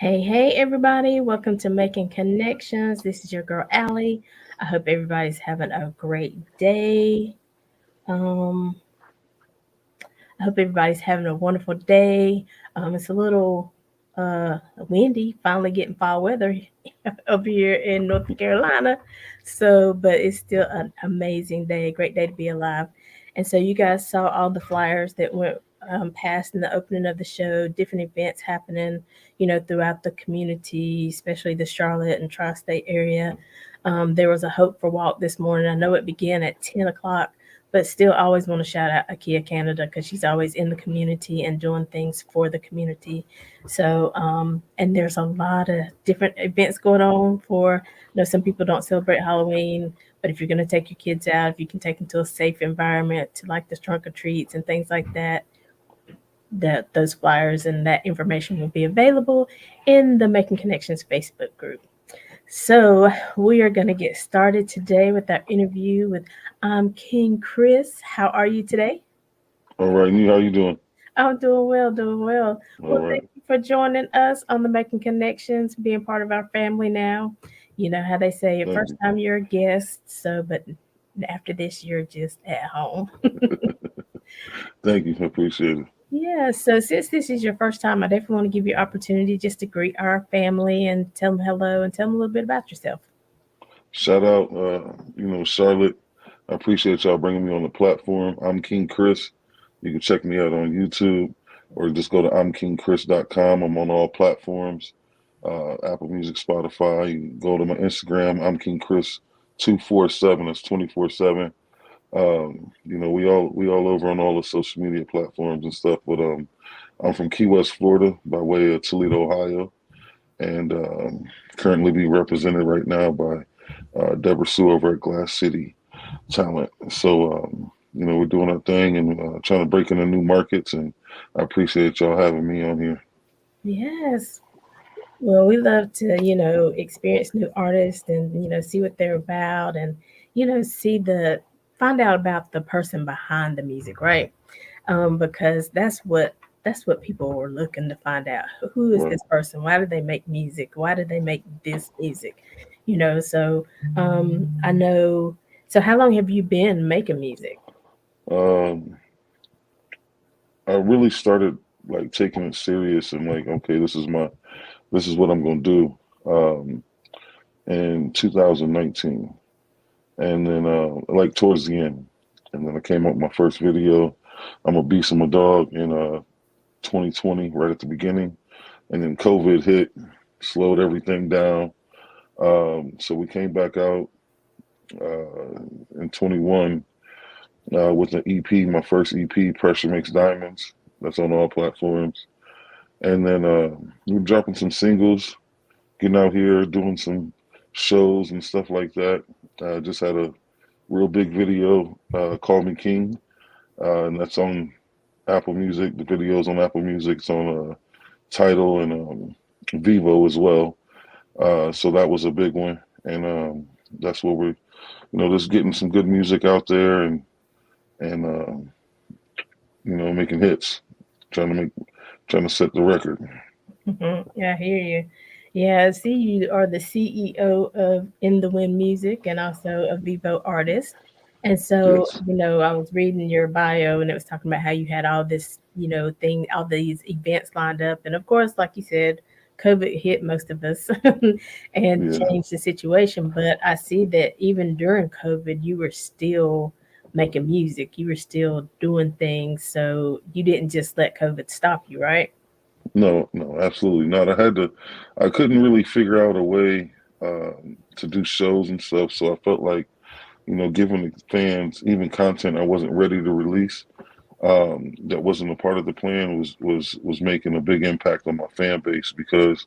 Hey, everybody. Welcome to Making Connections. This is your girl, Aly. I hope everybody's having a great day. Um, I hope everybody's having a wonderful day. It's a little uh, windy, finally getting fall weather over here in North Carolina. But it's still an amazing day, great day to be alive. And so, you guys saw all the flyers that went past in the opening of the show, different events happening, throughout the community, especially the Charlotte and tri state area. There was a Hope for Walk this morning. I know it began at 10 o'clock, but still always want to shout out Akia Canada because she's always in the community and doing things for the community. And there's a lot of different events going on for, some people don't celebrate Halloween, but if you're going to take your kids out, if you can take them to a safe environment to like the trunk or treats and things like that, that those flyers and that information will be available in the Making Connections Facebook group. So we are going to get started today with our interview with King Chris. How are you today? All right, Nee, how you doing? I'm doing well, doing well. All Well, right. thank you for joining us on the Making Connections, being part of our family now. You know how they say, Thank first you. time you're a guest, but after this, you're just at home. Thank you. I appreciate it. Yeah, so since this is your first time, I definitely want to give you opportunity just to greet our family and tell them hello and tell them a little bit about yourself. Shout out, Charlotte. I appreciate y'all bringing me on the platform. I'm King Chris. You can check me out on YouTube or just go to imkingchris.com. I'm on all platforms, Apple Music, Spotify. You can go to my Instagram. I'm King Chris 247. That's 24/7. We all over on all the social media platforms and stuff. But I'm from Key West, Florida, by way of Toledo, Ohio, and currently be represented right now by Deborah Sue over at Glass City Talent. So, we're doing our thing and trying to break into new markets. And I appreciate y'all having me on here. Yes. Well, we love to, experience new artists and, see what they're about and, find out about the person behind the music, right? Because that's what people were looking to find out. Who is Right. this person? Why do they make music? Why do they make this music? I know. So, how long have you been making music? Um, I really started like taking it serious and like, okay, this is what I'm gonna do. In 2019, and then like towards the end, and then I came up with my first video. I'm a beast. I'm a dog in 2020, right at the beginning, and then COVID hit, slowed everything down. So we came back out in 21 with an EP, my first EP, Pressure Makes Diamonds. That's on all platforms. And then we're dropping some singles, getting out here, doing some shows and stuff like that. Just had a real big video, Call Me King, and that's on Apple Music. The video's on Apple Music. It's on Tidal and Vivo as well. So that was a big one, and that's what we're, just getting some good music out there and making hits, trying to make, trying to set the record. Yeah, I hear you. Yeah, I see you are the CEO of In the Wind Music and also a Vivo artist. And so, Yes. I was reading your bio and it was talking about how you had all this, all these events lined up. And of course, like you said, COVID hit most of us and Yeah. changed the situation. But I see that even during COVID, you were still making music, you were still doing things. So you didn't just let COVID stop you, right? No, no, absolutely not. I couldn't really figure out a way to do shows and stuff. So I felt like, giving the fans even content I wasn't ready to release, that wasn't a part of the plan, was making a big impact on my fan base because,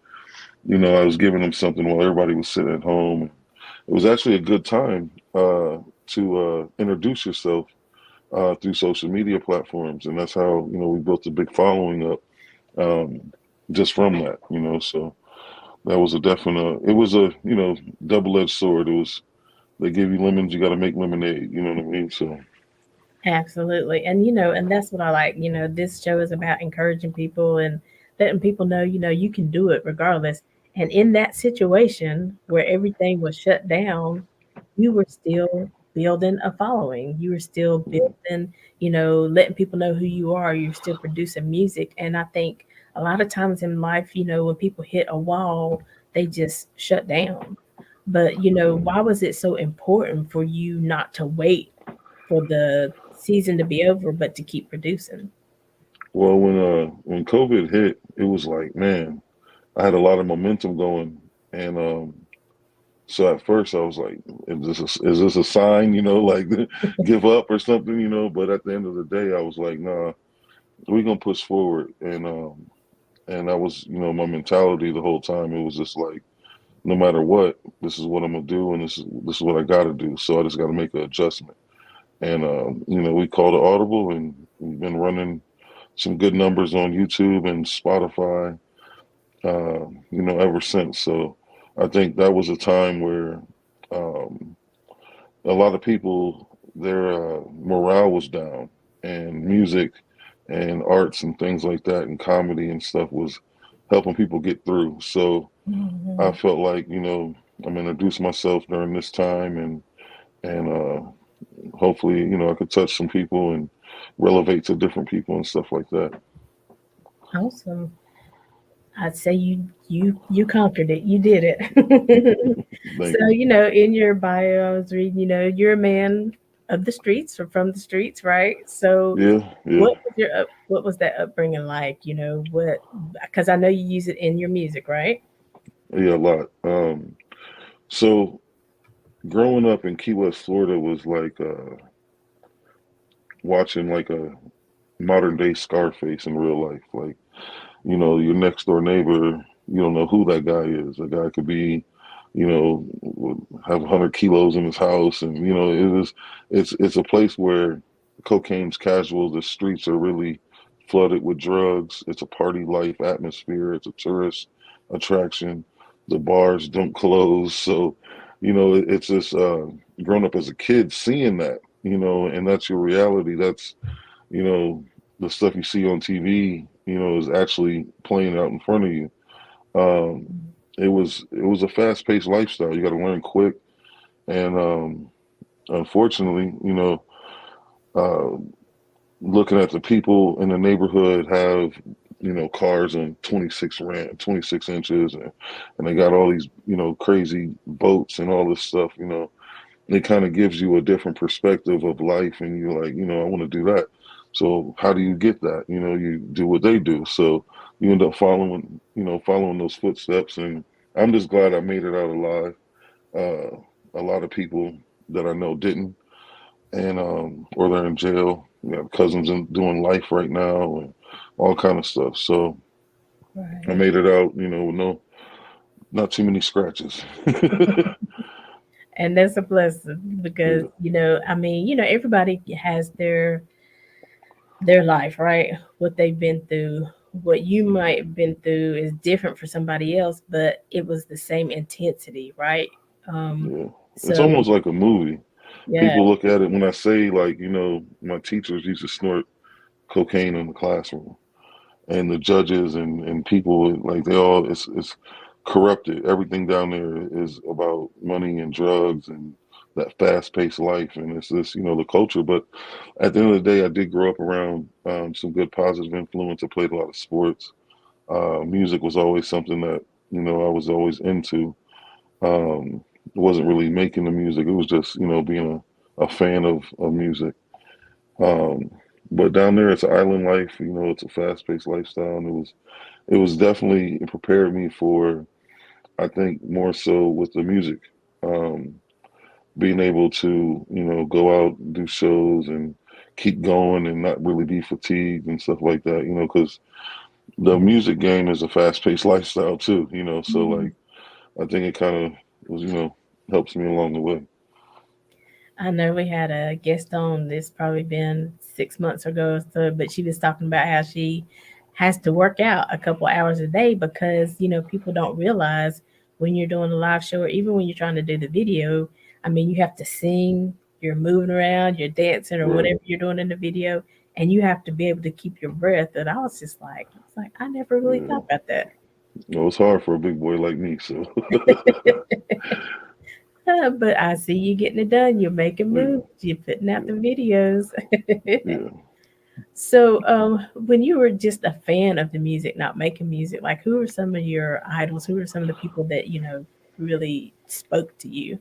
I was giving them something while everybody was sitting at home. It was actually a good time to introduce yourself through social media platforms, and that's how we built a big following up um, just from that. So that was a definite. It was a double-edged sword. It was they give you lemons, you got to make lemonade. You know what I mean? So Absolutely. And and that's what I like. This show is about encouraging people and letting people know, you can do it regardless. And in that situation where everything was shut down, you were still building a following. You were still building, letting people know who you are. You're still producing music. And I think a lot of times in life, when people hit a wall, they just shut down. But, why was it so important for you not to wait for the season to be over, but to keep producing? Well, when COVID hit, it was like, man, I had a lot of momentum going, and so at first I was like, is this a sign, like give up or something, But at the end of the day, I was like, nah, we're gonna push forward, and that was, my mentality the whole time. It was just like, no matter what, this is what I'm gonna do, and this is what I got to do. So I just got to make an adjustment, and we called it audible, and we've been running some good numbers on YouTube and Spotify, ever since. So I think that was a time where um, a lot of people, their morale was down, and music and arts and things like that and comedy and stuff was helping people get through. So I Mhm. felt like, I'm introduced myself during this time, and hopefully, I could touch some people and relevate to different people and stuff like that. Awesome. I'd say you conquered it. You did it. So, Thank you. in your bio, I was reading, you're a man of the streets or from the streets, right? So, Yeah, yeah, what was that upbringing like? What, because I know you use it in your music, right? yeah, a lot. So growing up in Key West, Florida was like watching like a modern day Scarface in real life. Like, your next door neighbor, you don't know who that guy is. A guy could be, have 100 kilos in his house, and it's a place where cocaine's casual. The streets are really flooded with drugs. It's a party life atmosphere. It's a tourist attraction. The bars don't close, so it's just growing up as a kid seeing that, and that's your reality. That's you know, the stuff you see on TV, is actually playing out in front of you. Um, it was a fast paced lifestyle. You got to learn quick, and unfortunately, uh, looking at the people in the neighborhood have cars on 26 inches, and they got all these crazy boats and all this stuff. It kind of gives you a different perspective of life, and you're like, I want to do that. So how do you get that? You do what they do. So you end up following those footsteps, and I'm just glad I made it out alive. A lot of people that I know didn't, and or they're in jail. You have cousins doing life right now, and all kind of stuff. So I Right. made it out, with not too many scratches. And that's a blessing because, Yeah, I mean, everybody has their life, right? What they've been through. What you might have been through is different for somebody else, but it was the same intensity, right? Um, yeah. It's so almost like a movie. yeah, People look at it when I say, like, my teachers used to snort cocaine in the classroom, and the judges and people, like, they all, it's corrupted. Everything down there is about money and drugs and that fast paced life, and it's this, the culture. But at the end of the day, I did grow up around some good positive influence. I played a lot of sports. Music was always something that I was always into. Um, wasn't really making the music. It was just being a fan of music. Um, but down there, it's an island life. It's a fast paced lifestyle, and it was definitely, it prepared me for, I think, more so with the music. Um, Being able to go out and do shows and keep going and not really be fatigued and stuff like that. Because the music game is a fast paced lifestyle too. So like I think it kind of was helps me along the way. I know we had a guest on this probably been 6 months ago or so, but she was talking about how she has to work out a couple hours a day because, people don't realize when you're doing a live show or even when you're trying to do the video, I mean, you have to sing, you're moving around, you're dancing or Right. whatever you're doing in the video. and you have to be able to keep your breath. And I was like, I never really Yeah. thought about that. It's hard for a big boy like me. So But I see you getting it done. You're making yeah, moves. You're putting out yeah, the videos. yeah. So, when you were just a fan of the music, not making music, like who are some of your idols? Who are some of the people that really spoke to you?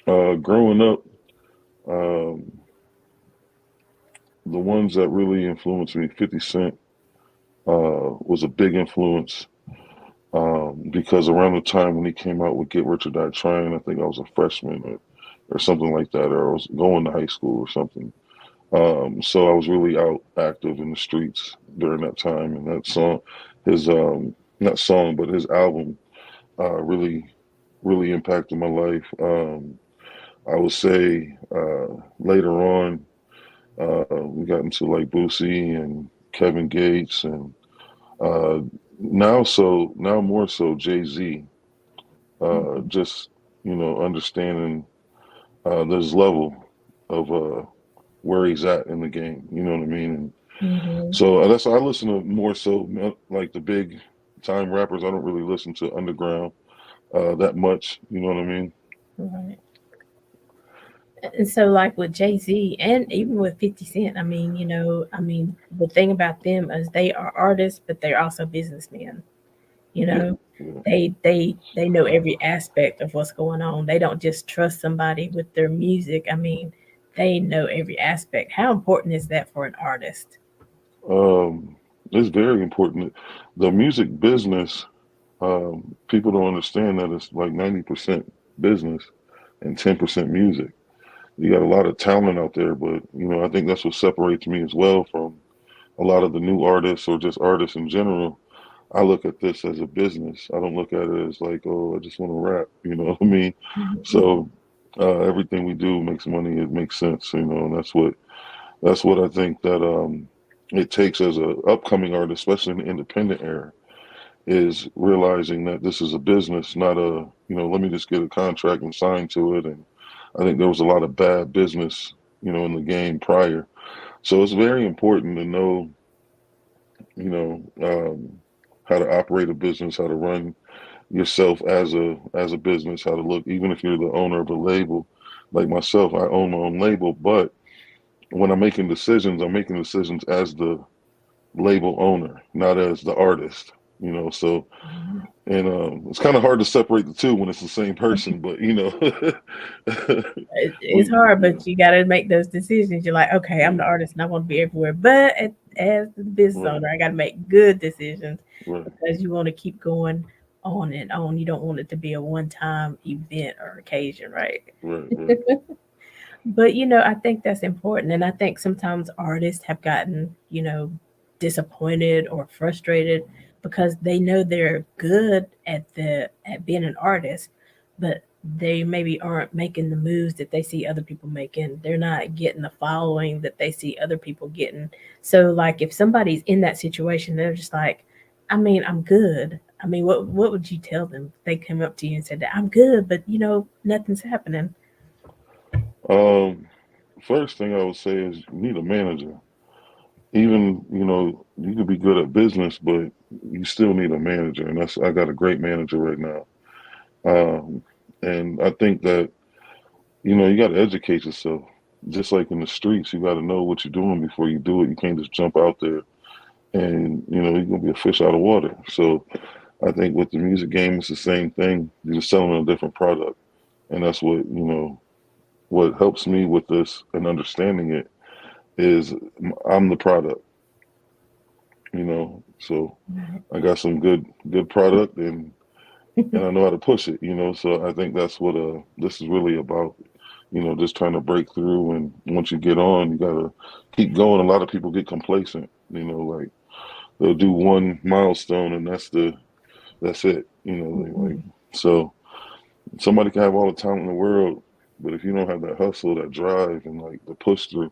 Growing up, um, the ones that really influenced me, 50 Cent was a big influence because around the time when he came out with Get Rich or Die Trying, I think I was a freshman or something like that, or I was going to high school or something. So I was really out active in the streets during that time, and that song, his not song, but his album, really, really impacted my life. I would say later on, we got into like Boosie and Kevin Gates, and uh, now more so Jay Z. Just understanding this level of where he's at in the game. You know what I mean? And Mm-hmm. so that's I listen to more so like the big time rappers. I don't really listen to underground that much. You know what I mean? Right. And so, like with Jay Z and even with 50 Cent, the thing about them is they are artists, but they're also businessmen. You Yeah, know, yeah. they know every aspect of what's going on. They don't just trust somebody with their music. They know every aspect. How important is that for an artist? Um, it's very important. The music business, people don't understand that it's like 90% business and 10% music. You got a lot of talent out there, but I think that's what separates me as well from a lot of the new artists or just artists in general. I look at this as a business. I don't look at it as like, oh, I just want to rap. You know what I mean? Mhm. So everything we do makes money. It makes sense. And that's what I think that it takes as a upcoming artist, especially in the independent era, is realizing that this is a business, not a let me just get a contract and sign to it. And I think there was a lot of bad business, in the game prior. So it's very important to know, you know, how to operate a business, how to run yourself as a business, how to look, even if you're the owner of a label. Like myself, I own my own label, but when I'm making decisions as the label owner, not as the artist. So and it's kind of hard to separate the two when it's the same person, but It's hard, yeah, but you got to make those decisions. You're like, okay, I'm yeah, the artist and I want to be everywhere, but as the business right, owner, I got to make good decisions right, because you want to keep going on and on. You don't want it to be a one-time event or occasion, right? right, right. But I think that's important, and I think sometimes artists have gotten disappointed or frustrated because they know they're good at being an artist, but they maybe aren't making the moves that they see other people making. They're not getting the following that they see other people getting. So, like, if somebody's in that situation, they're just like, I'm good. What would you tell them if they came up to you and said that I'm good, but nothing's happening? Um, First thing I would say is you need a manager. Even you could be good at business, but you still need a manager, and I got a great manager right now. Um, and I think that you got to educate yourself. Just like in the streets, you got to know what you're doing before you do it. You can't just jump out there and you're gonna be a fish out of water. So I think with the music game, it's the same thing. You're just selling a different product, and that's what helps me with this and understanding it is I'm the product. So I got some good product, and I know how to push it. So I think that's what this is really about. Just trying to break through, and once you get on, you gotta keep going. A lot of people get complacent. Like they'll do one milestone, and that's it. Like so. Somebody can have all the talent in the world, but if you don't have that hustle, that drive, and like the push through,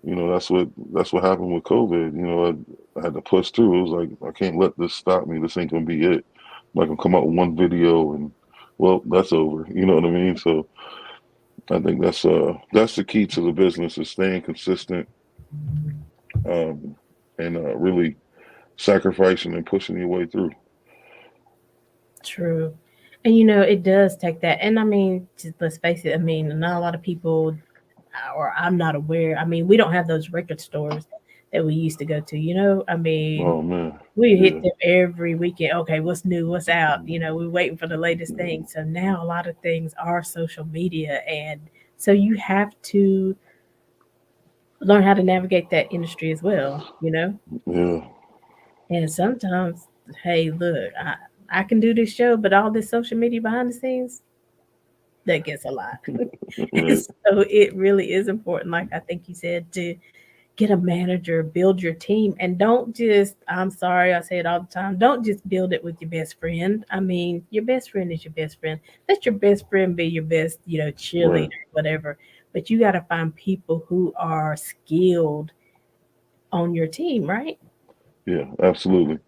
that's what happened with COVID. I had to push through. It was like I can't let this stop me. This ain't gonna be it. I'm not gonna come out with one video and well, that's over. You know what I mean? So I think that's the key to the business is staying consistent um, and really sacrificing and pushing your way through. True. And it does take that. And I mean, just let's face it, I mean, not a lot of people, or I'm not aware. I mean, we don't have those record stores that we used to go to, I mean, Oh man, we hit yeah, them every weekend. Okay, what's new? What's out? We're waiting for the latest yeah, thing. So now a lot of things are social media. And so you have to learn how to navigate that industry as well. yeah, And sometimes, hey, look, I can do this show, but all this social media behind the scenes, that gets a lot. right, So it really is important, like I think you said, to get a manager, build your team, and don't just, I'm sorry, I say it all the time, don't just build it with your best friend. I mean, your best friend is your best friend. Let your best friend be your best, cheerleader, right, whatever. But you got to find people who are skilled on your team, right? yeah, absolutely.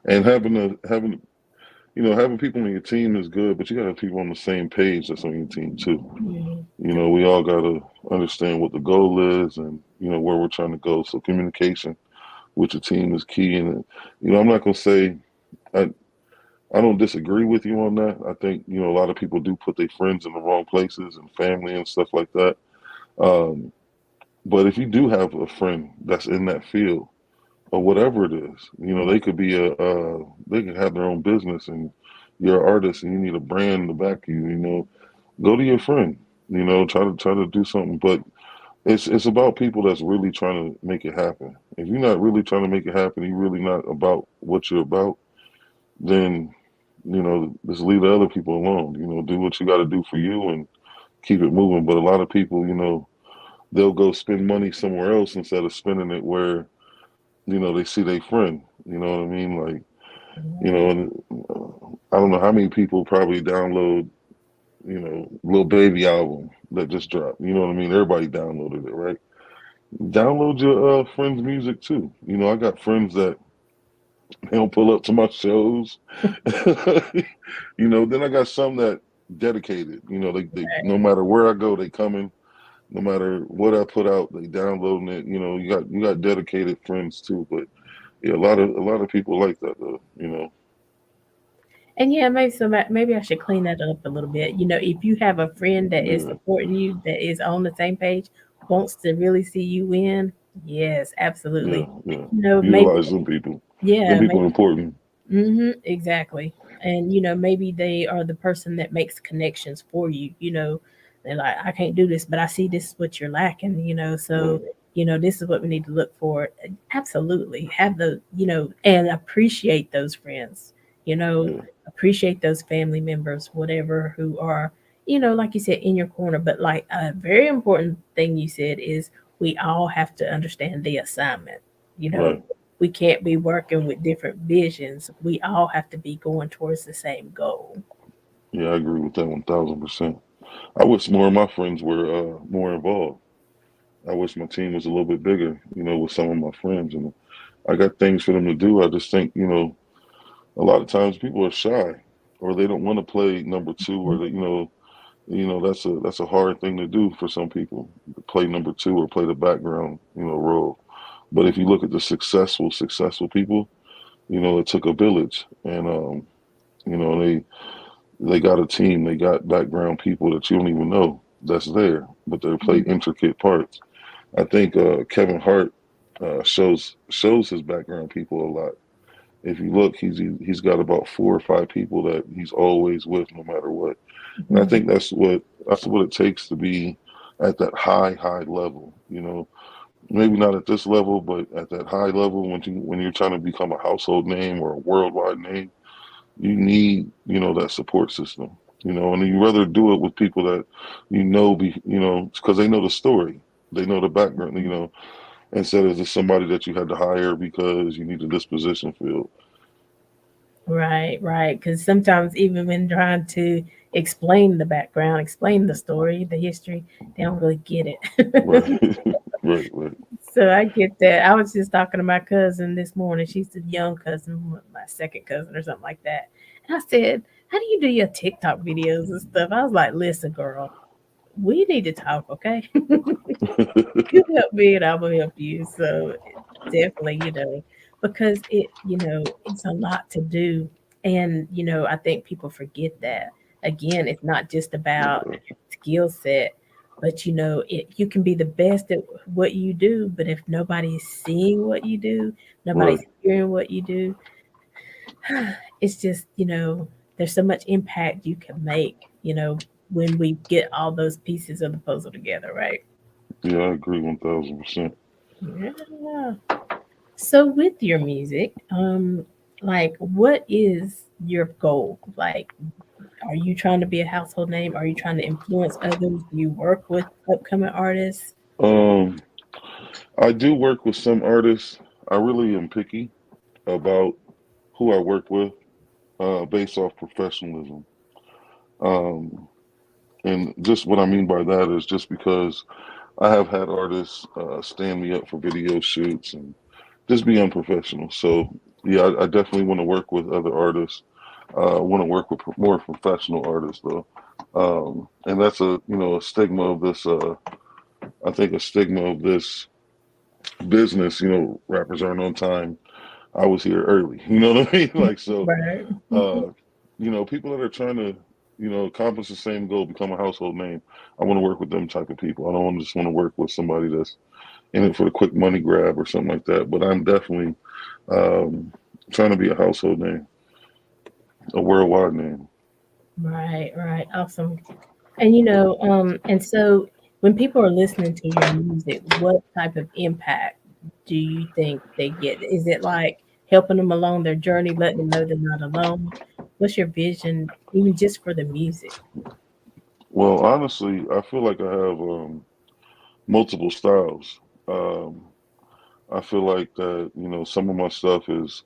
And having people on your team is good, but you got to have people on the same page that's on your team too. Mhm. We all got to understand what the goal is and where we're trying to go. So communication with your team is key. And I'm not gonna say I I don't disagree with you on that. I think a lot of people do put their friends in the wrong places and family and stuff like that. Um, but if you do have a friend that's in that field or whatever it is, they could be they could have their own business and you're an artist and you need a brand to back you. Go to your friend. Try to do something. But it's about people that's really trying to make it happen. If you're not really trying to make it happen, you're really not about what you're about, then just leave the other people alone. Do what you got to do for you and keep it moving. But a lot of people, they'll go spend money somewhere else instead of spending it where they see their friend. You know what I mean? Like and I don't know how many people probably download Lil Baby album that just dropped. You know what I mean? Everybody downloaded it, right? Download your friends' music too. I got friends that they don't pull up to my shows. Then I got some that dedicated. They no matter where I go, they coming. No matter what I put out, they downloading it. You got dedicated friends too. But yeah, a lot of people like that though. And yeah, maybe I should clean that up a little bit. If you have a friend that is Yeah, supporting you, that is on the same page, wants to really see you win, yes, yeah, absolutely. yeah. Maybe, Utilize them people. Them yeah, people are important. exactly. And maybe they are the person that makes connections for you. They're like, I can't do this, but I see this is what you're lacking. So Right. this is what we need to look for. Absolutely, have and appreciate those friends. You know, Yeah. appreciate those family members, whatever, who are like you said, in your corner. But like a very important thing you said is we all have to understand the assignment. You know, Right. we can't be working with different visions. We all have to be going towards the same goal. Yeah, I agree with that 1,000%. I wish more of my friends were more involved. I wish my team was a little bit bigger, with some of my friends. And I got things for them to do. I just think, a lot of times people are shy or they don't want to play number two or they, that's a hard thing to do for some people to play number two or play the background, role. But if you look at the successful people, it took a village and, they got a team, they got background people that you don't even know that's there, but they play intricate parts. I think Kevin Hart shows his background people a lot. If you look, he's got about 4 or 5 people that he's always with, no matter what. And I Mhm. think that's what it takes to be at that high level. Maybe not at this level, but at that high level, when you're trying to become a household name or a worldwide name, you need that support system. And you rather do it with people that because they know the story, they know the background. Instead of just somebody that you had to hire because you needed this position filled. Right, right. Because sometimes, even when trying to explain the background, explain the story, the history, they don't really get it. Right. Right. Right. So I get that. I was just talking to my cousin this morning. She's the young cousin, my second cousin or something like that. And I said, "How do you do your TikTok videos and stuff?" I was like, "Listen, girl, we need to talk, okay? You help me and I'm gonna help you." So definitely, because it's a lot to do. And, I think people forget that. Again, it's not just about Yeah, skill set, but, you can be the best at what you do, but if nobody's seeing what you do, nobody's right. hearing what you do, it's just, there's so much impact you can make, when we get all those pieces of the puzzle together, right? Yeah, I agree 1000%. Yeah. So with your music, like what is your goal? Like, are you trying to be a household name? Are you trying to influence others? Do you work with upcoming artists? Um, I do work with some artists. I really am picky about who I work with, based off professionalism. Um, and just what I mean by that is just because I have had artists stand me up for video shoots and just be unprofessional. So yeah, I definitely want to work with other artists. I want to work with more professional artists though, and that's a stigma of this. I think a stigma of this business. Rappers aren't on time. I was here early. You know what I mean? Like so, Right. uh, people that are trying to accomplish the same goal, become a household name. I want to work with them type of people. I don't just want to work with somebody that's in it for the quick money grab or something like that. But I'm definitely um, trying to be a household name, a worldwide name. Right, right. Awesome. And and so when people are listening to your music, what type of impact do you think they get? Is it like helping them along their journey, letting them know they're not alone? What's your vision, even just for the music? Well, honestly, I feel like I have multiple styles. Um, I feel like that, some of my stuff is,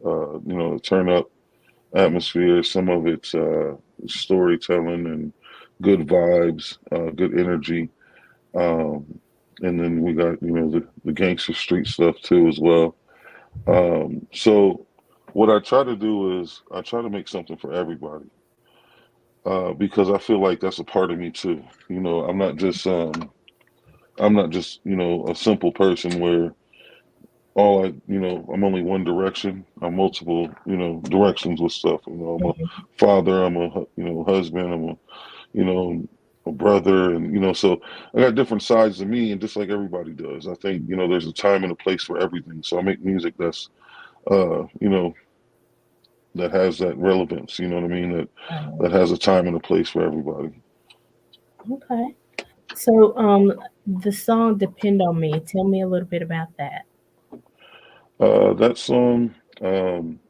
turn up atmosphere. Some of it's storytelling and good vibes, good energy. Um, and then we got, the gangster street stuff too as well. So what I try to do is I try to make something for everybody, because I feel like that's a part of me too. I'm not just, a simple person where I'm only one direction. I'm multiple, directions with stuff. I'm a Mhm. father, I'm a, husband, I'm a, you know, a brother, and so I got different sides of me, and just like everybody does, I think there's a time and a place for everything. So I make music that's, uh, you know, that has that relevance. You know what I mean? That has a time and a place for everybody. Okay. So, the song "Depend on Me." Tell me a little bit about that. That song. Um,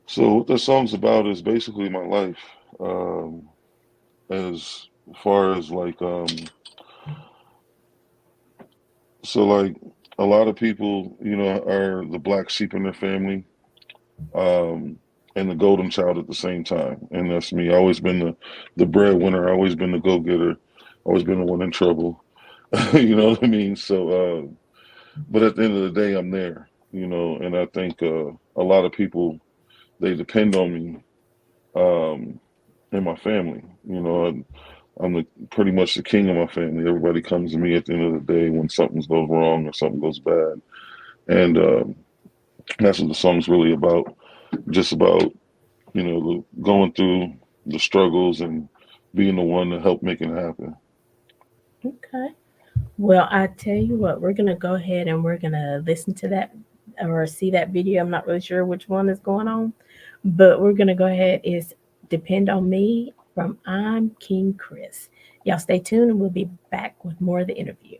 so what that song's about is basically my life. Um, as far as like, like a lot of people, are the black sheep in their family, um, and the golden child at the same time. And that's me. I always been the breadwinner. I always been the go getter. Always been the one in trouble. You know what I mean? So, but at the end of the day, I'm there. And I think a lot of people, they depend on me, um, and my family. I'm pretty much the king of my family. Everybody comes to me at the end of the day when something goes wrong or something goes bad, and that's what the song's really about. Just about going through the struggles and being the one to help make it happen. Okay. Well, I tell you what, we're gonna go ahead and we're gonna listen to that or see that video. I'm not really sure which one is going on, but we're gonna go ahead. It's "Depend on Me" from I'm King Chris. Y'all stay tuned and we'll be back with more of the interview.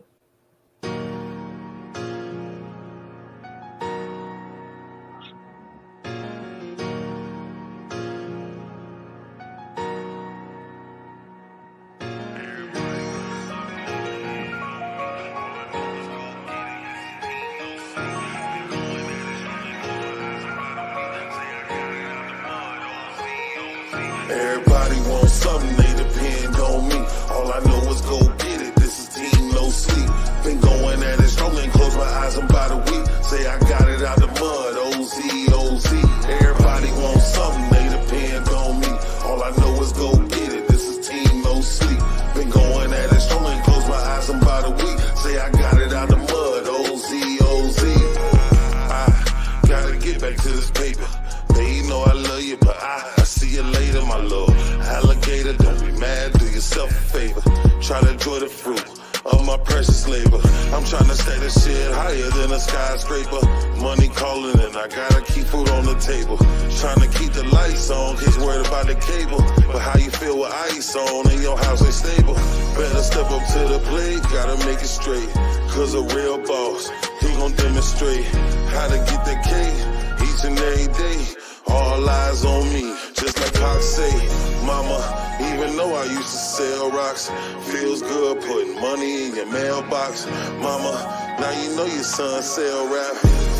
Everybody wants something, they depend on me. All I know is go get it. This is team, no sleep. this paper. Babe, you know I love you, but I see you later, my little alligator. Don't be mad, do yourself a favor. Try to enjoy the fruit of my precious labor. I'm trying to stay the shit higher than a skyscraper. Money calling and I gotta keep food on the table. Trying to keep the lights on, kids worried about the cable. But how you feel with ice on and your house ain't stable? Better step up to the plate, gotta make it straight. Cause a real boss, he gon' demonstrate how to get that K each and every day. All eyes on me, just like Pac say. Mama, even though I used to sell rocks, feels good putting money in your mailbox. Mama, now you know your son sell rap.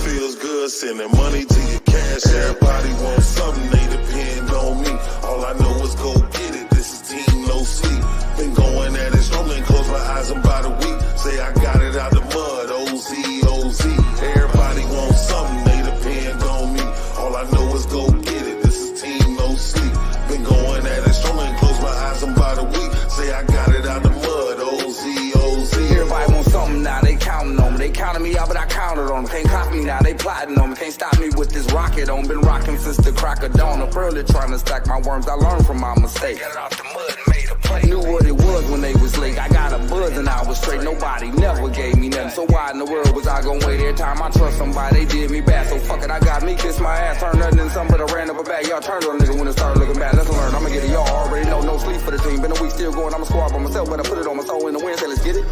Feels good sending money to your cash. Everybody wants something, they depend on me. All I know is go get it, this is team no sleep. Been going at it, strolling, close my eyes, I'm by the week. Say I got it out the mud, OZ, OZ. Everybody wants something, they depend on me. All I know is go get it, this is team no sleep. Been going at it, strolling, close my eyes, I'm by the week. Say I got it out the mud, OZ, OZ. Everybody wants something now, they counting on me. They counted me out, but I counted on them. Can't copy me now, they plotting on me. Can't stop me with this rocket on. Been rocking since the crack of dawn. Up early trying to stack my worms, I learned from my mistakes. Got out the mud and made a play. Knew what it was when they was late. I got a buzz and I was straight. Nobody never gave me nothing. So why in the world was I gonna wait every time I trust somebody? They did me bad, so fuck it, I got me kiss my ass. Turned nothing into something, but I ran up a bag. Y'all turned on a nigga when it started looking bad. Let's learn, I'ma get it, y'all already know. No sleep for the team. Been a week still going, I'm a squad by myself, but I put it on my soul in the wind. Say let's get it.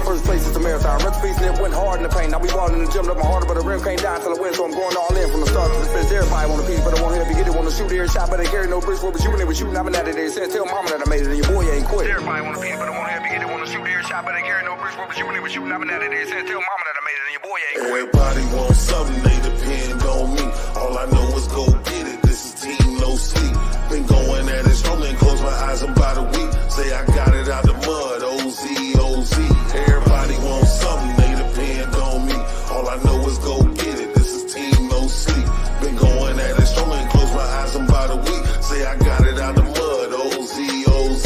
First place is the marathon. Recipes and it went hard in the pain. Now we ballin' in the gym, up my heart, but the rim can't die till I win. So I'm going all in from the start to the finish. Everybody want a piece, but I want to help you get it. Want to shoot every shot, but they carry no bricks. What was you when they was shooting? I've been at it there since. Tell mama that I made it and your boy ain't quit. Everybody want a piece, but I want to help you get it. Want to shoot every shot, but they carry no bricks. What was you when they was shooting? I've been at it there since. Tell mama that I made it and your boy ain't quit. Everybody wants something, they depend on me. All I know is go get it, this is team no sleep. Been going at it, strolling, close my eyes, I'm by the week. Say I got it out the mud, OZ, OZ. Everybody wants something, they depend on me. All I know is go get it, this is team no sleep. Been going at it, strolling, close my eyes, I'm by the week. Say I got it out the mud, OZ, OZ.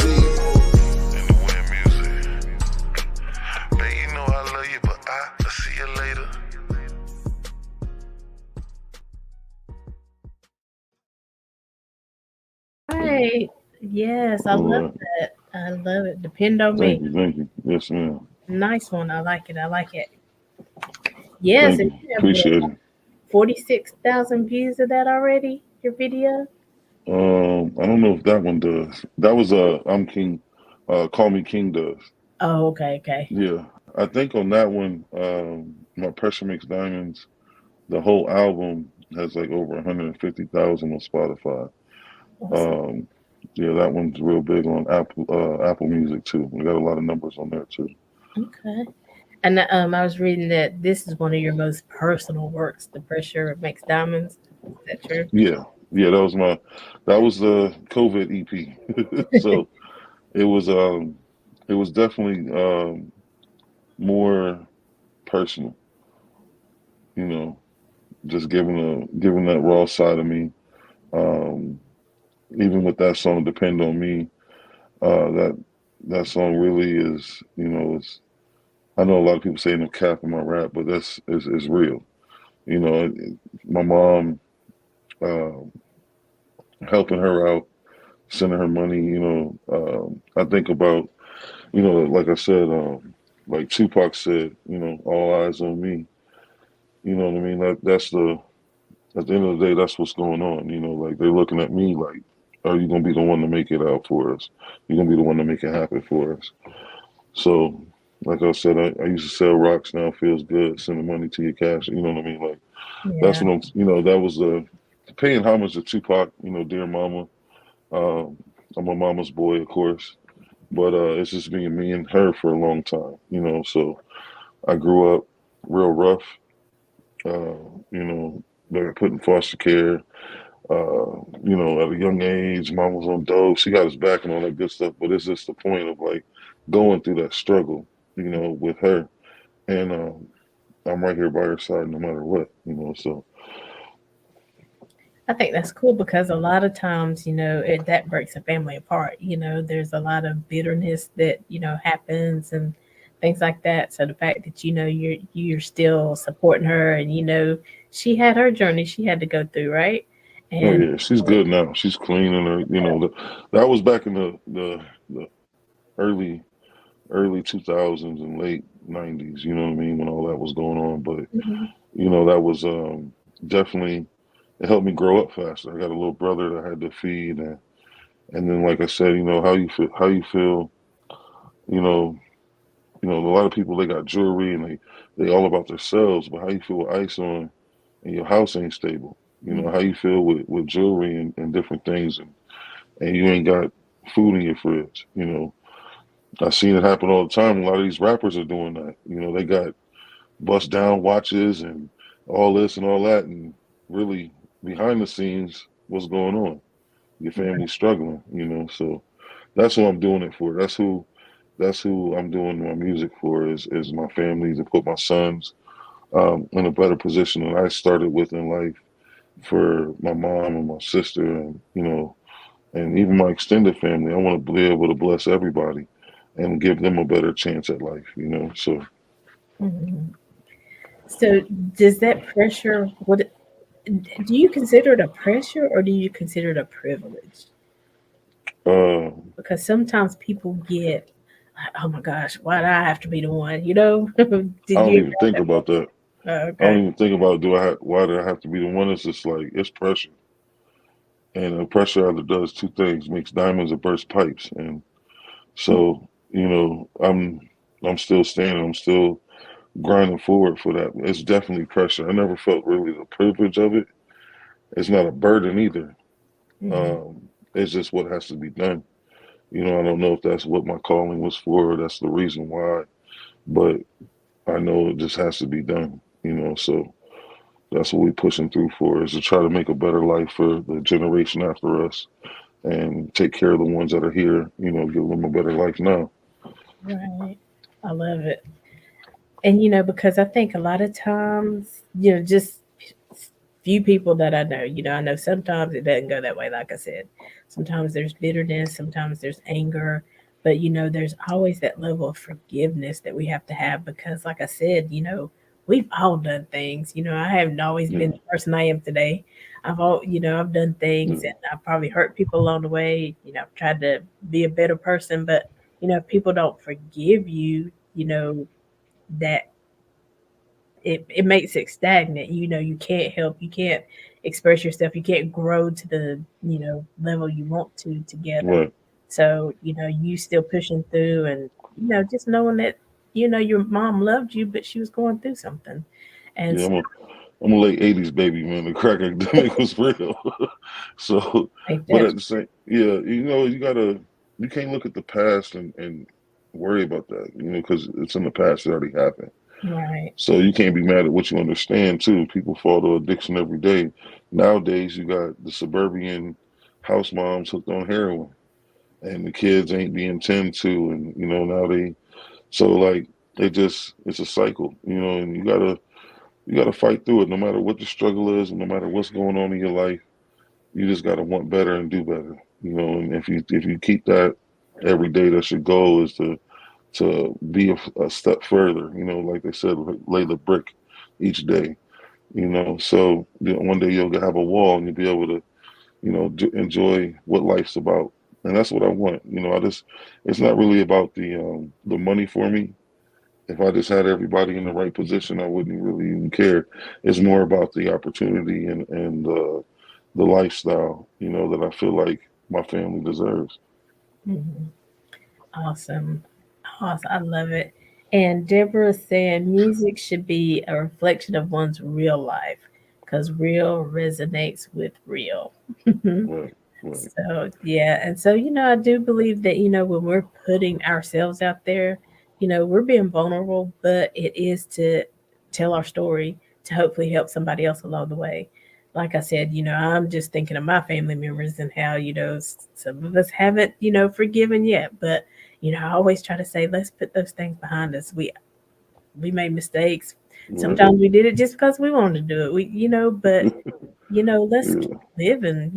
And the wind music. Babe, you know I love you, but I'll see you later. Right. Yes, I All love right. that. I love it. Depend on Thank me. you. Thank you. Yes, ma'am. Nice one. I like it. I like it. Yes, Thank and you. you have what, Appreciate it. 46,000 views of that already, your video? I don't know if that one does. That was I'm King. Call Me King does. Oh, okay, okay. Yeah, I think on that one, my Pressure Makes Diamonds, the whole album has like over 150,000 on Spotify. Awesome. Um, yeah, that one's real big on Apple Music too. We got a lot of numbers on there too. Okay. And I was reading that this is one of your most personal works, The Pressure Makes Diamonds. Is that true? Yeah, yeah, that was the COVID EP. So it was it was definitely more personal, you know, just giving that raw side of me. Um, Even with that song "Depend on Me," that song really is, it's. I know a lot of people say no cap in my rap, but that's is real. You know, my mom uh, helping her out, sending her money. I think about, like I said, like Tupac said, all eyes on me. You know what I mean? That's the At the end of the day, that's what's going on. Like they're looking at me like, are you gonna be the one to make it out for us? You're gonna be the one to make it happen for us. So, like I said, I used to sell rocks. Now it feels good sending money to your cash. You know what I mean? Like that's Yeah. what I'm. That was paying homage to Tupac. Dear Mama. Um, I'm a mama's boy, of course, but it's just been me and her for a long time. So I grew up real rough. Uh, you know, they were put in foster care. At a young age, mom was on dope. She got us back and all that good stuff. But it's just the point of like going through that struggle, with her. And I'm right here by her side no matter what. So I think that's cool because a lot of times, that breaks a family apart. There's a lot of bitterness that, happens and things like that. So the fact that, you're still supporting her and, she had her journey she had to go through, right? Oh And yeah, she's good now. She's clean and her, that was back in the early 2000s and late 90s. You know what I mean, when all that was going on. But mhm, that was definitely, it helped me grow up faster. I got a little brother that I had to feed, and then like I said, how you feel, you know, a lot of people, they got jewelry and they all about themselves, but how you feel with ice on and your house ain't stable. mhm, How you feel with jewelry and different things, and you ain't got food in your fridge. I've seen it happen all the time. A lot of these rappers are doing that. They got bust down watches and all this and all that, and really behind the scenes, what's going on? Your family's struggling. So that's who I'm doing it for. That's who I'm doing my music for, is my family, to put my sons in a better position than I started with in life, for my mom and my sister, and even my extended family. I want to be able to bless everybody and give them a better chance at life. So mhm. So does that pressure, what do you consider it a pressure or do you consider it a privilege? uh, Because sometimes people get, like, oh my gosh, why do I have to be the one? You know, I did don't you even ever have think that about that. moment? I don't Okay. even think about, why do I have to be the one? It's just like, it's pressure, and pressure either does two things: makes diamonds or burst pipes. And so, I'm still standing. I'm still grinding forward for that. It's definitely pressure. I never felt really the privilege of it. It's not a burden either. Hmm. It's just what has to be done. I don't know if that's what my calling was for, or that's the reason why, but I know it just has to be done. So that's what we're pushing through for, is to try to make a better life for the generation after us, and take care of the ones that are here. Give them a better life now. Right. I love it. And because I think a lot of times, just few people that I know, I know sometimes it doesn't go that way, like I said. Sometimes there's bitterness, sometimes there's anger, but there's always that level of forgiveness that we have to have because, like I said, we've all done things. I haven't always been Yeah, the person I am today. I've done things yeah, and I've probably hurt people along the way. I've tried to be a better person, but if people don't forgive you, that it makes it stagnant. You can't help, you can't express yourself, you can't grow to the level you want to together. right. So you still pushing through, and just knowing that your mom loved you, but she was going through something, and Yeah, so I'm a late '80s baby, man. The crack epidemic was real. So, like but that's at the same, yeah, you can't look at the past and worry about that, because it's in the past. It already happened. right. So you can't be mad at what you understand too. People fall to addiction every day. Nowadays, you got the suburban house moms hooked on heroin, and the kids ain't being tended to, and now so like, it's a cycle, and you gotta fight through it, no matter what the struggle is, and no matter what's going on in your life. You just gotta want better and do better, and if you keep that every day, that's your goal, is to be a step further. Like they said, lay the brick each day. So one day you'll have a wall, and you'll be able to enjoy what life's about. And that's what I want. It's not really about the money for me. If I just had everybody in the right position, I wouldn't really even care. It's more about the opportunity and the lifestyle, that I feel like my family deserves. Mhm. Awesome. Awesome. I love it. And Deborah said music should be a reflection of one's real life because real resonates with real. Right, right, So yeah, and so I do believe that when we're putting ourselves out there, we're being vulnerable, but it is to tell our story to hopefully help somebody else along the way. Like I said, I'm just thinking of my family members and how some of us haven't forgiven yet, but I always try to say let's put those things behind us. We made mistakes. right. Sometimes we did it just because we wanted to do it. But let's keep Yeah, living.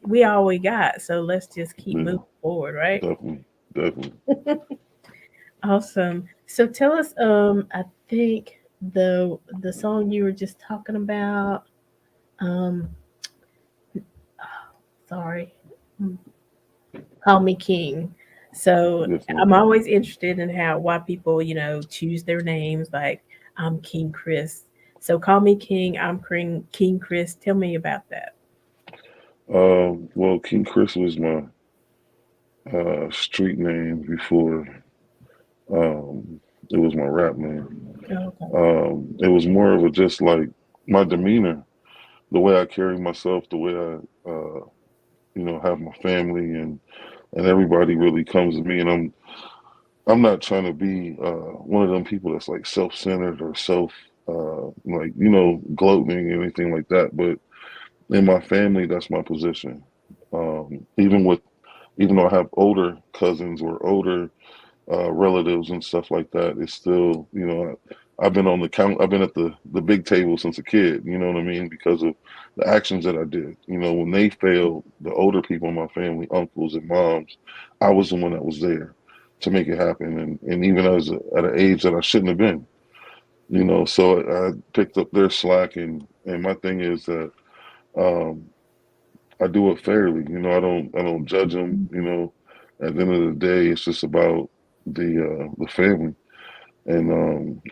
We all we got, so let's just keep yeah, moving forward, right? definitely, definitely. Awesome. So tell us, I think. the song you were just talking about. Um, sorry, Call Me King. So Yes, I'm ma'am. always interested in how why people, choose their names. Like I'm King Chris. So Call Me King. I'm King Chris. Tell me about that. Well, King Chris was my street name before it was my rap name. Okay. It was more of a just like my demeanor, the way I carry myself, the way I have my family and everybody really comes to me, and I'm not trying to be one of them people that's like self-centered or self like gloating or anything like that. But in my family, that's my position. Even though I have older cousins or older relatives and stuff like that, it's still I've been on the count. I've been at the big table since a kid. You know what I mean? Because of the actions that I did. When they failed, the older people in my family, uncles and moms, I was the one that was there to make it happen. And even at an age that I shouldn't have been. So I picked up their slack, and my thing is that um, I do it fairly. I don't judge them. At the end of the day, it's just about the family and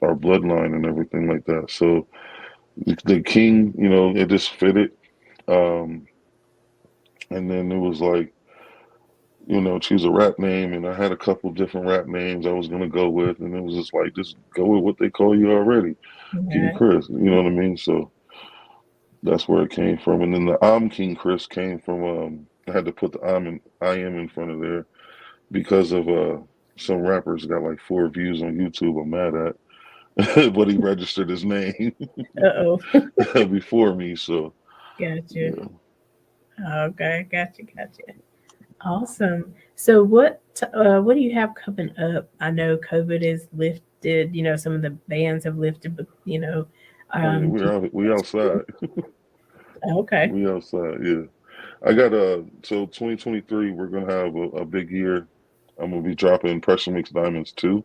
our bloodline and everything like that. So the king, it just fitted. Um, and then it was like, choose a rap name, and I had a couple different rap names I was gonna go with, and it was just like, just go with what they call you already, King Okay. Chris. You know what I mean? So that's where it came from. And then the I'm King Chris came from. I had to put the I am in front of there because of some rappers got like 4 views on YouTube. I'm mad at, but he registered his name Uh oh. before me. So Gotcha. yeah, Okay. Gotcha. Awesome. So what do you have coming up? I know COVID is lifted. Some of the bans have lifted, but oh yeah, do you we outside. okay. We outside. Yeah, I got so 2023 we're gonna have a big year. I'm gonna be dropping Pressure Mix Diamonds 2,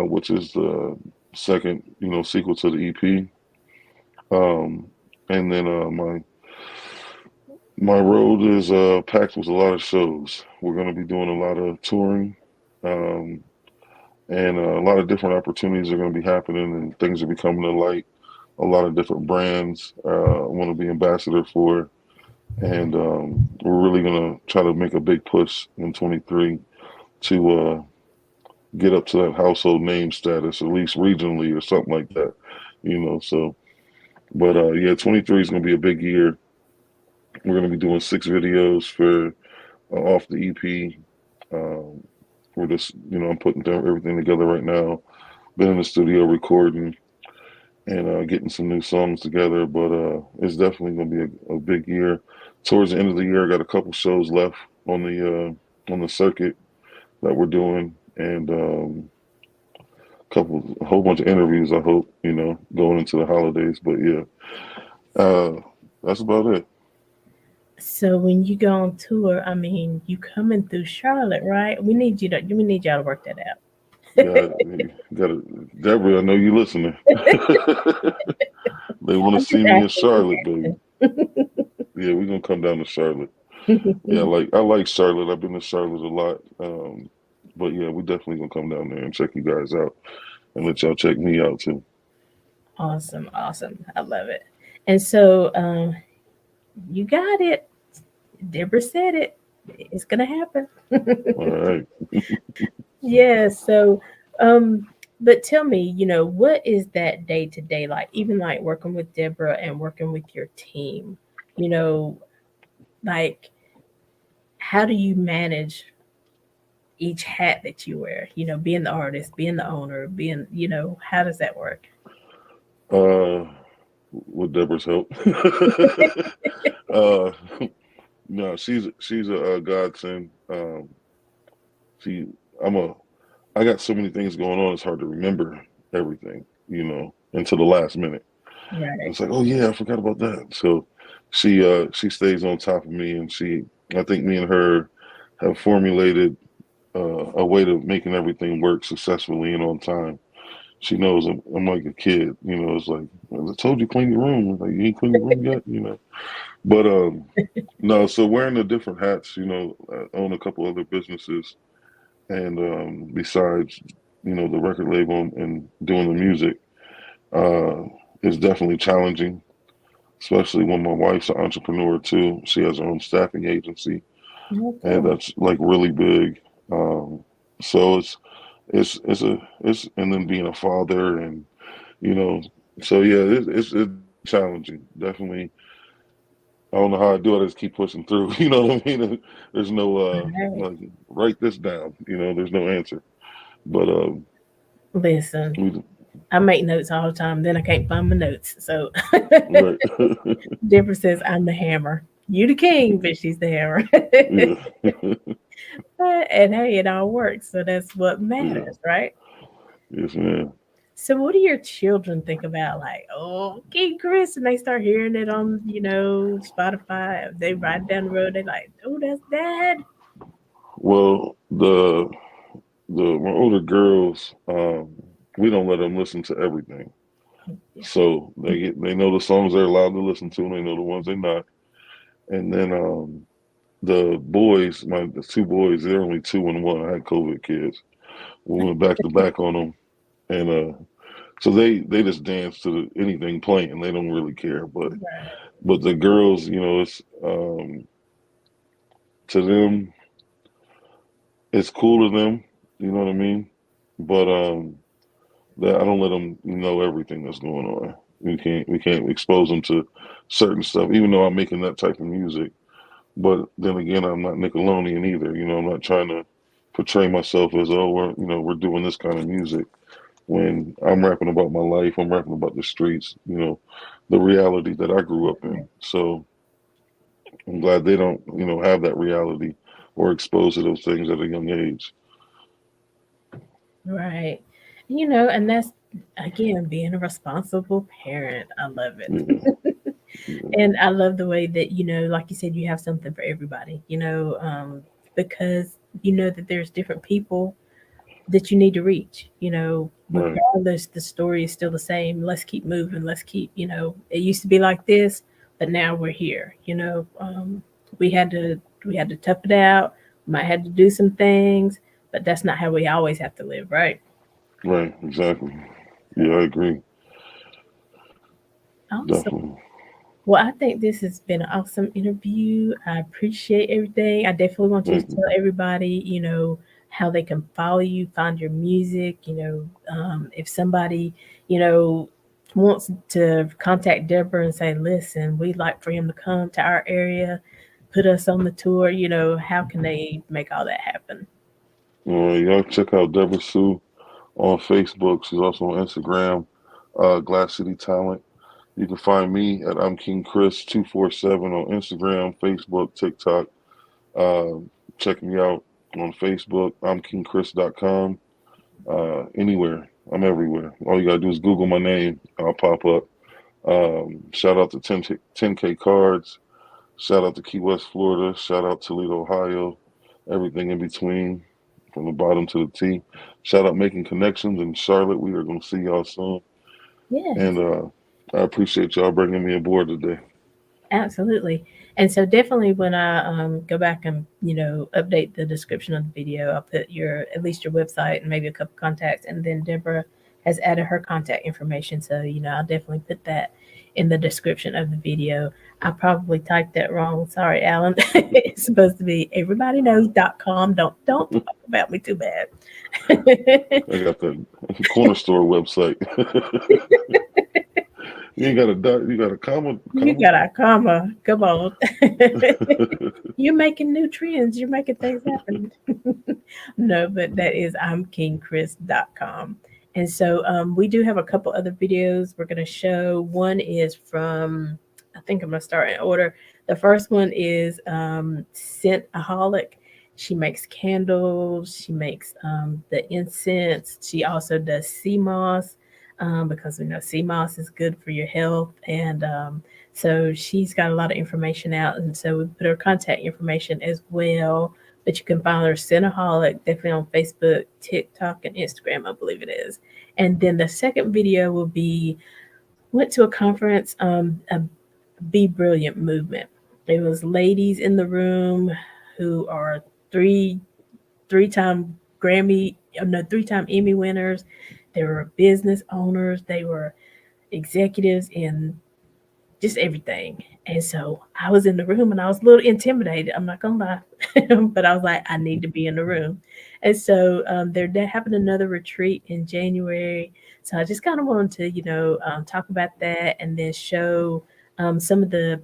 which is the second sequel to the EP. Um, and then my road is packed with a lot of shows. We're going to be doing a lot of touring, um, and a lot of different opportunities are going to be happening, and things are becoming to light. A lot of different brands I want to be ambassador for, and we're really going to try to make a big push in 23 to get up to that household name status, at least regionally or something like that. So but yeah, 23 is going to be a big year. We're going to be doing 6 videos for off the EP. Um, we're just, I'm putting everything together right now. Been in the studio recording and getting some new songs together, but it's definitely going to be a big year. Towards the end of the year, I got a couple shows left on the circuit that we're doing, and a whole bunch of interviews. I hope going into the holidays. But yeah, that's about it. So when you go on tour, I mean, you coming through Charlotte, right? We need y'all to work that out. Got got it, Deborah. I know you listening. They want to I'm just see me in asking. Charlotte, baby. Yeah, we're gonna come down to Charlotte. Yeah, I like Charlotte. I've been to Charlotte a lot. But yeah, we definitely gonna come down there and check you guys out and let y'all check me out too. Awesome. I love it. And so you got it. Deborah said it. It's gonna happen. All right. Yeah. So, um, but tell me, what is that day to day like? Even like working with Deborah and working with your team. You know, like how do you manage each hat that you wear? Being the artist, being the owner, how does that work? Uh, with Deborah's help. uh, no, she's a godsend. She, I'm a, I got so many things going on. It's hard to remember everything, until the last minute. Right. It's like, oh yeah, I forgot about that. So she stays on top of me, and I think me and her have formulated a way to making everything work successfully and on time. she knows I'm like a kid. It's like, "Well, I told you clean your room. Like, you ain't clean your room yet. But no. So wearing the different hats. I own a couple other businesses, and besides, the record label and doing the music, uh, is definitely challenging. Especially when my wife's an entrepreneur too. She has her own staffing agency, and Okay. that's like really big. Um, so it's and then being a father and you know so yeah, it's challenging. Definitely, I don't know how I do it. I just keep pushing through. You know what I mean? There's no Right. like write this down. There's no answer. But Listen, we I make notes all the time, then I can't find my notes. So right. Deborah says I'm the hammer. You the king, but she's the hammer. Yeah. And hey, it all works. So that's what Yeah. matters, right? Yes, man. So what do your children think about like, oh, King Chris, and they start hearing it on, Spotify. They ride down the road, they like, oh, that's dad. Well, the my older girls, we don't let them listen to everything. Yeah. So they know the songs they're allowed to listen to, and they know the ones they're not. And then the boys, the two boys, they're only 2 and 1. I had COVID kids. We went back to back on them, and so they just dance to anything playing. They don't really care. Right. But the girls, it's to them, it's cool to them. You know what I mean? But that I don't let them know everything that's going on. We can't expose them to certain stuff, even though I'm making that type of music. But then again, I'm not Nickelodeon either. I'm not trying to portray myself as, oh, we're doing this kind of music. When I'm rapping about my life, I'm rapping about the streets. The reality that I grew up in. So I'm glad they don't have that reality or exposed to those things at a young age. Right. And that's again being a responsible parent. I love Yeah, it. yeah, And I love the way that, like you said, you have something for everybody, because you know that there's different people that you need to reach, right, regardless, the story is still the same. Let's keep moving. Let's keep, it used to be like this, but now we're here, we had to, tough it out. We might have to do some things, but that's not how we always have to live, right? right, exactly. So Yeah, I agree. awesome. Definitely. Well, I think this has been an awesome interview. I appreciate everything. I definitely want you to Thank you. tell everybody, how they can follow you, find your music. If somebody, you know, wants to contact Deborah and say, listen, we'd like for him to come to our area, put us on the tour, how can they make all that happen? All right, y'all check out Deborah Sue on Facebook. She's also on Instagram, Glass City Talent. You can find me at I'm King Chris 247 on Instagram, Facebook, TikTok. Uh, Check me out on Facebook. I'm KingChris.com. Anywhere. I'm everywhere. All you gotta do is Google my name. I'll pop up. Shout out to 10K Cards. Shout out to Key West, Florida. Shout out Toledo, Ohio. Everything in between, from the bottom to the T. Shout out Making Connections in Charlotte. We are going to see y'all soon. Yes. And I appreciate y'all bringing me aboard today. Absolutely. And so definitely when I go back and, update the description of the video, I'll put your at least your website and maybe a couple contacts. And then Deborah has added her contact information. So, I'll definitely put that in the description of the video. I probably typed that wrong. Sorry, Alan. It's supposed to be everybodyknows.com. Don't talk about me too bad. I got the corner store website. You ain't got a dot, you got a comma, You comma. got a comma. Come on. You're making new trends. You're making things happen. No, but that is I'mKingChris.com. And so we do have a couple other videos we're going to show. One is from, I think I'm going to start in order. The first one is Scentaholic. She makes candles. She makes the incense. She also does sea moss because we know sea moss is good for your health. And so she's got a lot of information out. And so we put her contact information as well but you can find her Cinnaholic definitely on Facebook, TikTok, and Instagram, I believe it is. And then the second video will be went to a conference, a Be Brilliant movement. It was ladies in the room who are three-time three-time Emmy winners. They were business owners. They were executives in just everything. And so I was in the room and I was a little intimidated. I'm not gonna lie, but I was like, I need to be in the room. And so they're having another retreat in January. So I just kind of wanted to, talk about that and then show some of the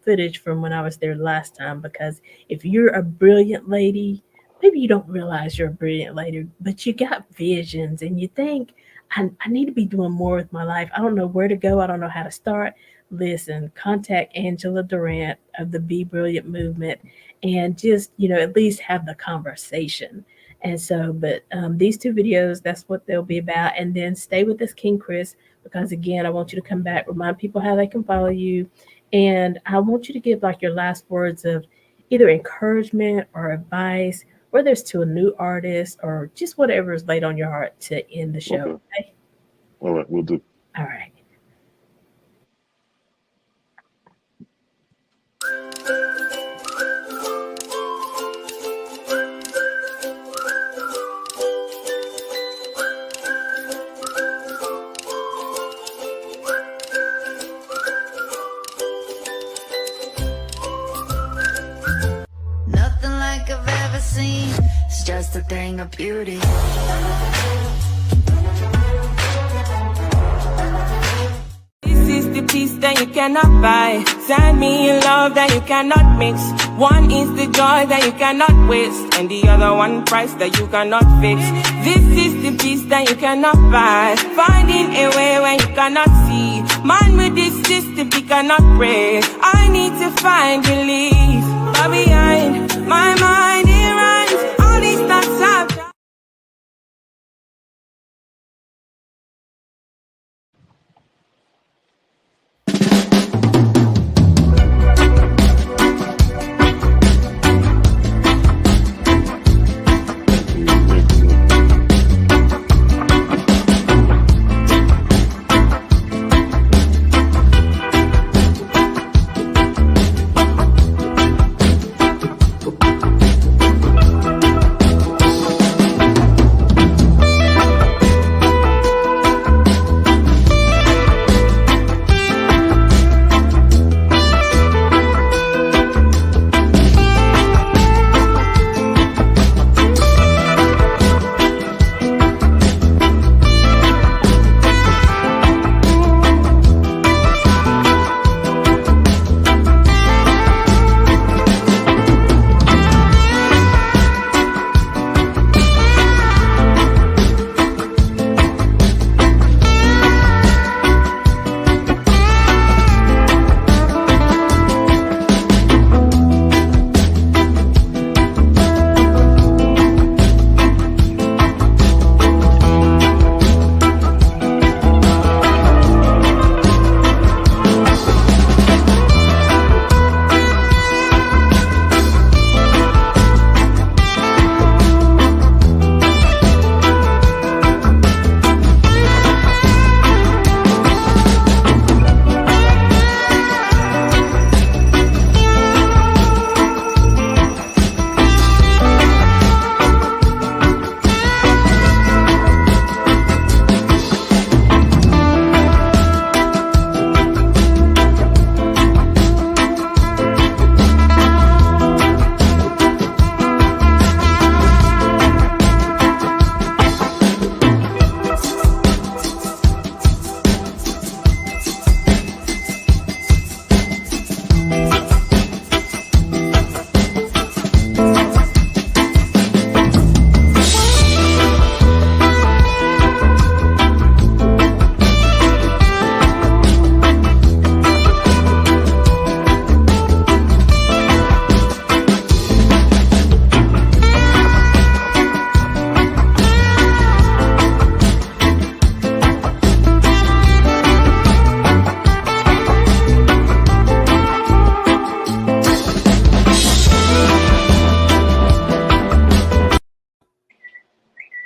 footage from when I was there last time. Because if you're a brilliant lady, maybe you don't realize you're a brilliant lady, but you got visions and you think, I need to be doing more with my life. I don't know where to go. I don't know how to start. Listen, contact Angela Durant of the Be Brilliant movement and just, at least have the conversation. And so, but these two videos, that's what they'll be about. And then stay with us, King Chris, because again, I want you to come back, remind people how they can follow you. And I want you to give like your last words of either encouragement or advice, whether it's to a new artist or just whatever is laid on your heart to end the show. Okay. Okay? All right, we'll do. All right. Nothing like I've ever seen. It's just a thing of beauty. This is the peace that you cannot buy. Send me in love that you cannot mix. One is the joy that you cannot waste, and the other one price that you cannot fix. This is the peace that you cannot buy. Finding a way when you cannot see. Man with this system he cannot pray. I need to find relief. But behind my mind it runs all these thoughts I've done.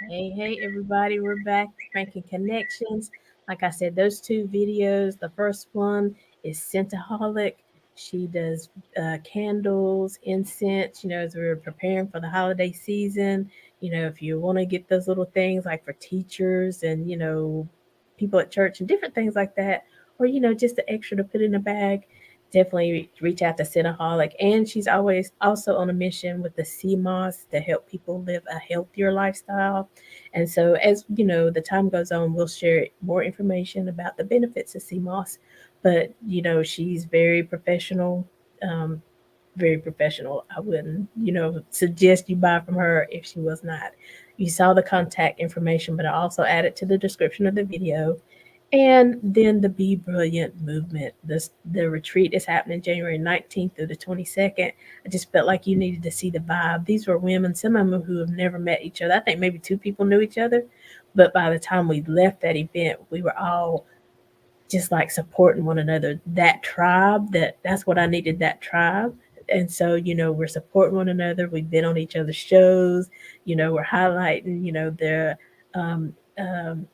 Hey, everybody, we're back making connections. Like I said, those two videos, the first one is Scentaholic. She does candles, incense, as we're preparing for the holiday season. If you want to get those little things like for teachers and, people at church and different things like that, or, just the extra to put in a bag, definitely reach out to Cineholic. And she's always also on a mission with the CMOS to help people live a healthier lifestyle. And so, as the time goes on, we'll share more information about the benefits of CMOS. But she's very professional. Um, very professional. I wouldn't, suggest you buy from her if she was not. You saw the contact information, but I also added to the description of the video. And then the Be Brilliant movement. The retreat is happening January 19th through the 22nd. I just felt like you needed to see the vibe. These were women, some of them who have never met each other. I think maybe two people knew each other, but by the time we left that event, we were all just like supporting one another. That tribe, that's what I needed, that tribe. And so, we're supporting one another. We've been on each other's shows, we're highlighting, the um, um,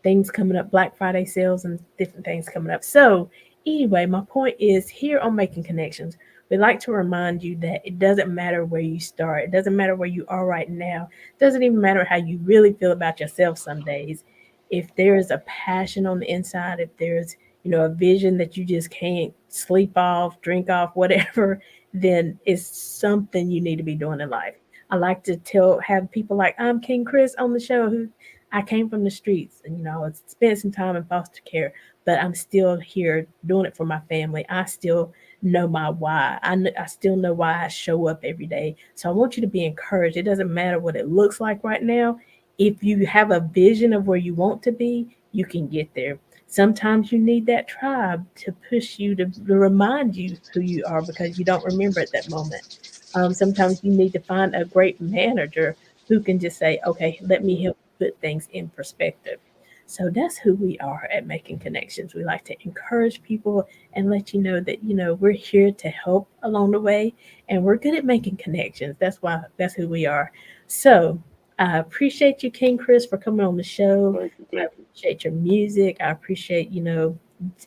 things coming up, Black Friday sales and different things coming up. So, anyway, my point is here on Making Connections, we like to remind you that it doesn't matter where you start, it doesn't matter where you are right now, it doesn't even matter how you really feel about yourself some days. If there is a passion on the inside, if there's a vision that you just can't sleep off, drink off, whatever, then it's something you need to be doing in life. I like to have people like I'm King Chris on the show who I came from the streets and, I spent some time in foster care, but I'm still here doing it for my family. I still know my why. I still know why I show up every day. So I want you to be encouraged. It doesn't matter what it looks like right now. If you have a vision of where you want to be, you can get there. Sometimes you need that tribe to push you to remind you who you are because you don't remember at that moment. Sometimes you need to find a great manager who can just say, okay, let me help put things in perspective. So that's who we are at Making Connections. We like to encourage people and let you know that, we're here to help along the way and we're good at making connections. That's who we are. So I appreciate you, King Chris, for coming on the show. Thank you, I thank you. appreciate your music. I appreciate,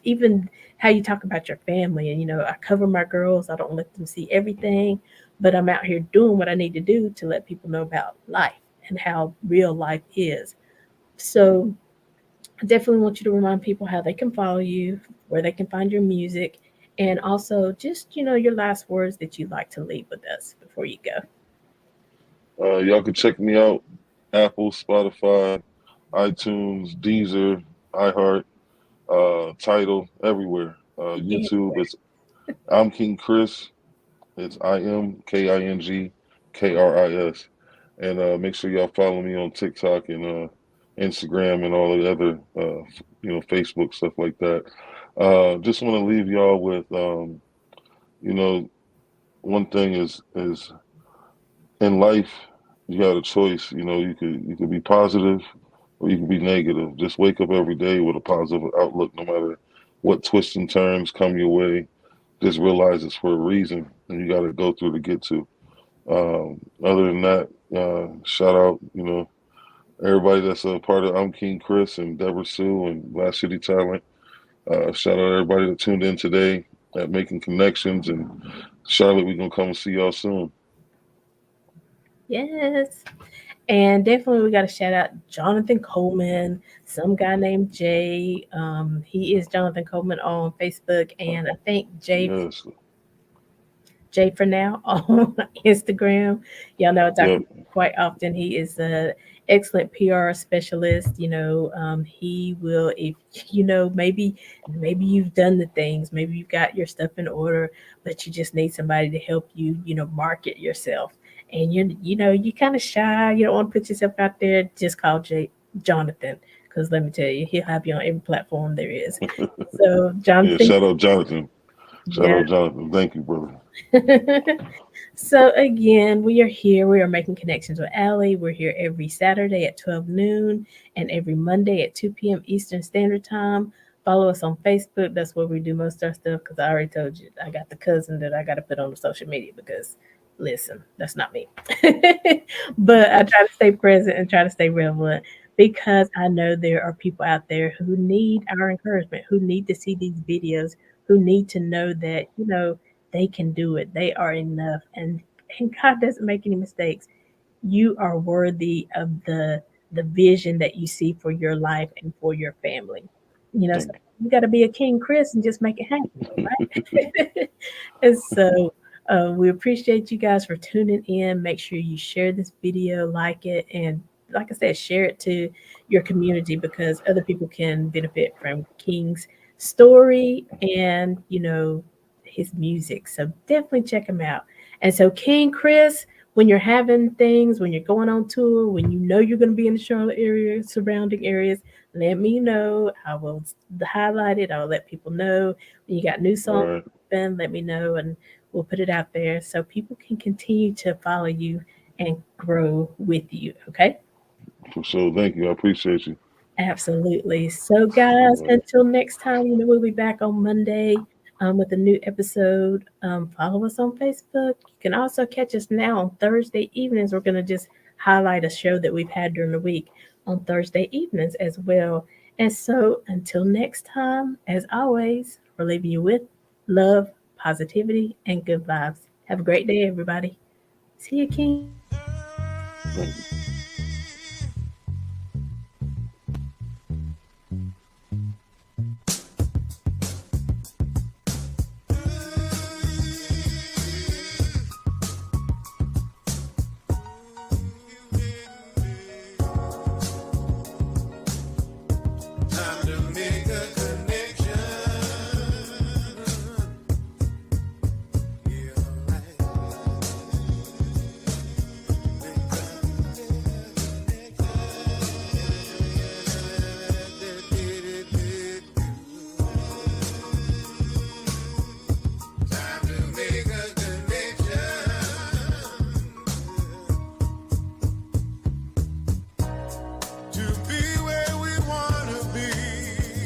even how you talk about your family. And, I cover my girls. I don't let them see everything, but I'm out here doing what I need to do to let people know about life and how real life is. So I definitely want you to remind people how they can follow you, where they can find your music, and also just, your last words that you'd like to leave with us before you go. Y'all can check me out, Apple, Spotify, iTunes, Deezer, iHeart, Tidal, everywhere. YouTube, it's I'm King Chris. It's IMKINGKRIS. And make sure y'all follow me on TikTok and Instagram and all the other, Facebook, stuff like that. Just want to leave y'all with, you know, one thing is in life, you got a choice. You could be positive or you can be negative. Just wake up every day with a positive outlook, no matter what twists and turns come your way. Just realize it's for a reason, and you got to go through to get to. Other than that, shout out, everybody that's a part of I'm King Chris and Deborah Sue and Last City Talent. Shout out everybody that tuned in today at Making Connections. And Charlotte, we're going to come and see y'all soon. Yes. And definitely, we got to shout out Jonathan Coleman, some guy named Jay. He is Jonathan Coleman on Facebook, and I think Yes. Jay for now on Instagram. Y'all know I talk Yep. about him quite often. He is an excellent PR specialist. He will, if maybe you've done the things, maybe you've got your stuff in order, but you just need somebody to help you, market yourself. And you kind of shy. You don't want to put yourself out there. Just call Jonathan, because let me tell you, he'll have you on every platform there is. So Yeah, Jonathan, shout out Jonathan. Shout yeah. out Jonathan. Thank you, brother. So again, we are here. We are making connections with Aly. We're here every Saturday at 12 noon and every Monday at 2 p.m. Eastern Standard Time. Follow us on Facebook. That's where we do most of our stuff because I already told you I got the cousin that I got to put on the social media because Listen, that's not me. But I try to stay present and try to stay relevant because I know there are people out there who need our encouragement, who need to see these videos, who need to know that, they can do it. They are enough. And God doesn't make any mistakes. You are worthy of the vision that you see for your life and for your family. So Thank you got to be a King Chris and just make it happen, right? And so we appreciate you guys for tuning in. Make sure you share this video, like it, and like I said, share it to your community because other people can benefit from King's story and, his music. So definitely check him out. And so, King Chris, when you're having things, when you're going on tour, when you know you're going to be in the Charlotte area, surrounding areas, let me know. I will highlight it. I'll let people know. When you got new you. All songs, right. then let me know and we'll put it out there so people can continue to follow you and grow with you. Okay? For sure. Thank you. I appreciate you. Absolutely. So, All guys, right. until next time, we'll be back on Monday with a new episode. Follow us on Facebook. You can also catch us now on Thursday evenings. We're going to just highlight a show that we've had during the week on Thursday evenings as well. And so, until next time, as always, we're leaving you with love, positivity, and good vibes. Have a great day, everybody. See you, King. Thank you.